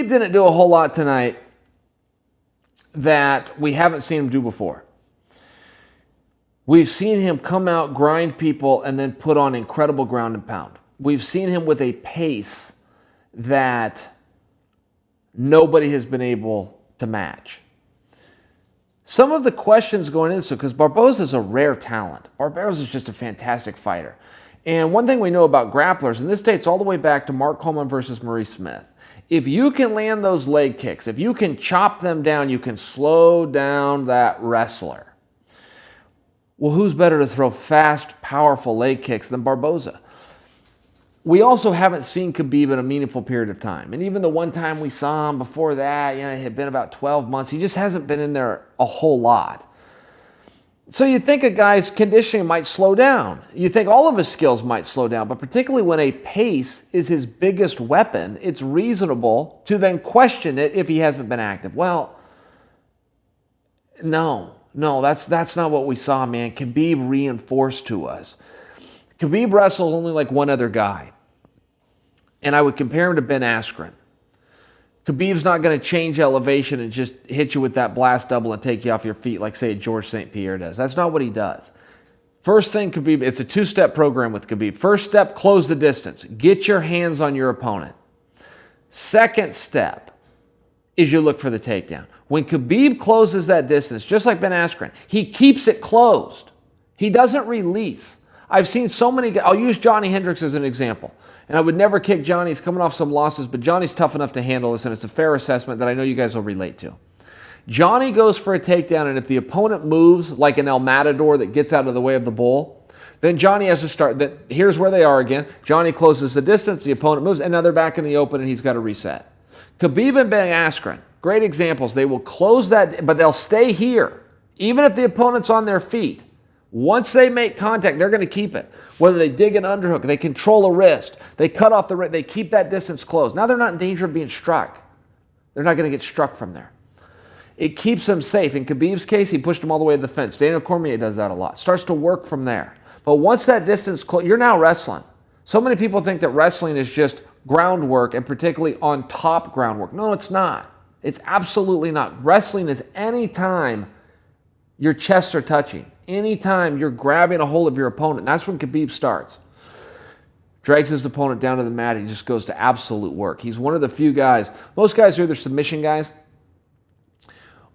Khabib didn't do a whole lot tonight that we haven't seen him do before. We've seen him come out, grind people, and then put on incredible ground and pound. We've seen him with a pace that nobody has been able to match. Some of the questions going into this, because Barboza is a rare talent. Barboza is just a fantastic fighter. And one thing we know about grapplers, and this dates all the way back to Mark Coleman versus Maurice Smith. If you can land those leg kicks, if you can chop them down, you can slow down that wrestler. Well, who's better to throw fast, powerful leg kicks than Barboza? We also haven't seen Khabib in a meaningful period of time. And even the one time we saw him before that, it had been about 12 months. He just hasn't been in there a whole lot. So you think a guy's conditioning might slow down. You think all of his skills might slow down. But particularly when a pace is his biggest weapon, it's reasonable to then question it if he hasn't been active. Well, no, that's not what we saw, man. Khabib reinforced to us. Khabib wrestled only like one other guy. And I would compare him to Ben Askren. Khabib's not going to change elevation and just hit you with that blast double and take you off your feet like, say, George St. Pierre does. That's not what he does. First thing, Khabib, it's a two-step program with Khabib. First step, close the distance. Get your hands on your opponent. Second step is you look for the takedown. When Khabib closes that distance, just like Ben Askren, he keeps it closed. He doesn't release. I've seen so many guys. I'll use Johnny Hendricks as an example. And I would never kick Johnny. He's coming off some losses, but Johnny's tough enough to handle this, and it's a fair assessment that I know you guys will relate to. Johnny goes for a takedown, and if the opponent moves like an El Matador that gets out of the way of the bull, then Johnny has to start. Here's where they are again. Johnny closes the distance, the opponent moves, and now they're back in the open, and he's got to reset. Khabib and Ben Askren, great examples. They will close that, but they'll stay here, even if the opponent's on their feet. Once they make contact, they're going to keep it. Whether they dig an underhook, they control a wrist, they cut off the wrist, they keep that distance closed. Now they're not in danger of being struck. They're not going to get struck from there. It keeps them safe. In Khabib's case, he pushed them all the way to the fence. Daniel Cormier does that a lot. Starts to work from there. But once that distance closed, you're now wrestling. So many people think that wrestling is just groundwork, and particularly on top groundwork. No, it's not. It's absolutely not. Wrestling is any time your chests are touching. Anytime you're grabbing a hold of your opponent, that's when Khabib starts. Drags his opponent down to the mat. He just goes to absolute work. He's one of the few guys. Most guys are either submission guys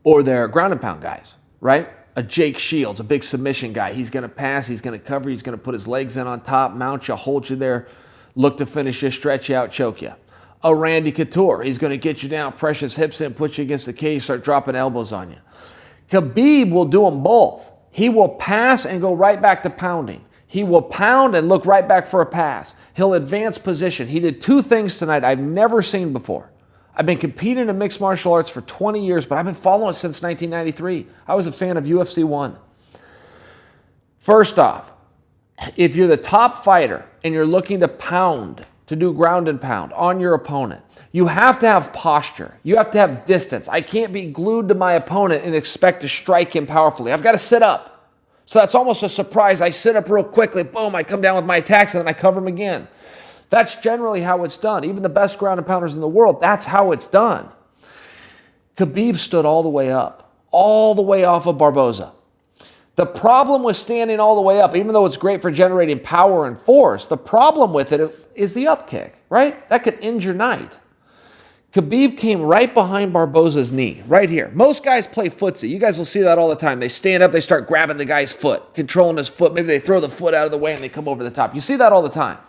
or they're ground and pound guys, right? A Jake Shields, a big submission guy. He's going to pass. He's going to cover. He's going to put his legs in on top, mount you, hold you there, look to finish you, stretch you out, choke you. A Randy Couture. He's going to get you down, press his hips in, put you against the cage, start dropping elbows on you. Khabib will do them both. He will pass and go right back to pounding. He will pound and look right back for a pass. He'll advance position. He did two things tonight I've never seen before. I've been competing in mixed martial arts for 20 years, but I've been following it since 1993. I was a fan of UFC 1. First off, if you're the top fighter and you're looking to pound, to do ground and pound on your opponent, you have to have posture. You have to have distance. I can't be glued to my opponent and expect to strike him powerfully. I've got to sit up. So that's almost a surprise. I sit up real quickly, boom, I come down with my attacks, and then I cover him again. That's generally how it's done. Even the best ground and pounders in the world, that's how it's done. Khabib stood all the way up, all the way off of Barboza. The problem with standing all the way up, even though it's great for generating power and force, the problem with it is the up kick, right? That could end your night. Khabib came right behind Barboza's knee, right here. Most guys play footsie. You guys will see that all the time. They stand up, they start grabbing the guy's foot, controlling his foot. Maybe they throw the foot out of the way and they come over the top. You see that all the time.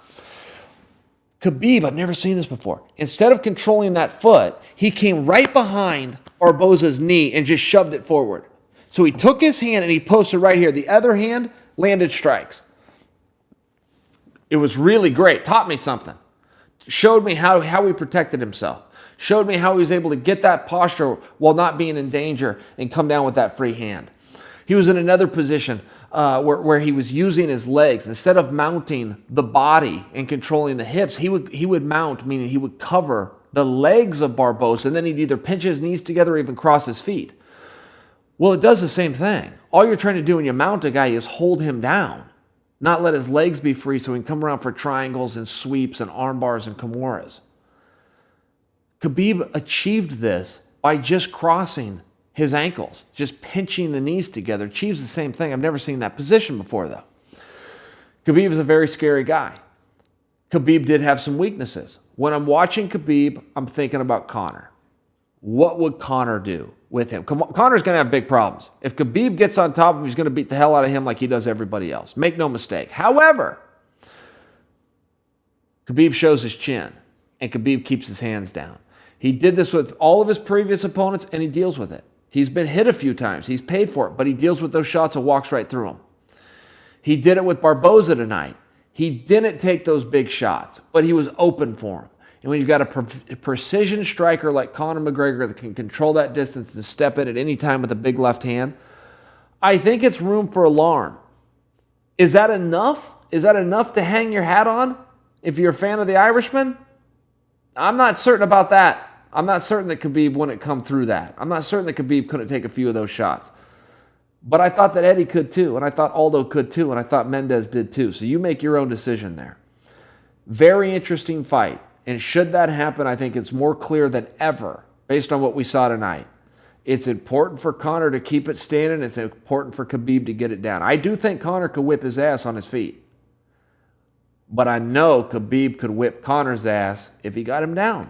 Khabib, I've never seen this before. Instead of controlling that foot, he came right behind Barboza's knee and just shoved it forward. So he took his hand and he posted right here. The other hand landed strikes. It was really great. Taught me something. Showed me how he protected himself. Showed me how he was able to get that posture while not being in danger and come down with that free hand. He was in another position where he was using his legs. Instead of mounting the body and controlling the hips, he would mount, meaning he would cover the legs of Barboza, and then he'd either pinch his knees together or even cross his feet. Well, it does the same thing. All you're trying to do when you mount a guy is hold him down, not let his legs be free so he can come around for triangles and sweeps and arm bars and kimuras. Khabib achieved this by just crossing his ankles, just pinching the knees together. Achieves the same thing. I've never seen that position before, though. Khabib is a very scary guy. Khabib did have some weaknesses. When I'm watching Khabib, I'm thinking about Conor. What would Conor do with him? Conor's going to have big problems. If Khabib gets on top of him, he's going to beat the hell out of him like he does everybody else. Make no mistake. However, Khabib shows his chin, and Khabib keeps his hands down. He did this with all of his previous opponents, and he deals with it. He's been hit a few times. He's paid for it, but he deals with those shots and walks right through them. He did it with Barboza tonight. He didn't take those big shots, but he was open for them. And when you've got a precision striker like Conor McGregor that can control that distance and step in at any time with a big left hand, I think it's room for alarm. Is that enough? Is that enough to hang your hat on if you're a fan of the Irishman? I'm not certain about that. I'm not certain that Khabib wouldn't come through that. I'm not certain that Khabib couldn't take a few of those shots. But I thought that Eddie could too, and I thought Aldo could too, and I thought Mendez did too. So you make your own decision there. Very interesting fight. And should that happen, I think it's more clear than ever, based on what we saw tonight. It's important for Conor to keep it standing. It's important for Khabib to get it down. I do think Conor could whip his ass on his feet. But I know Khabib could whip Conor's ass if he got him down.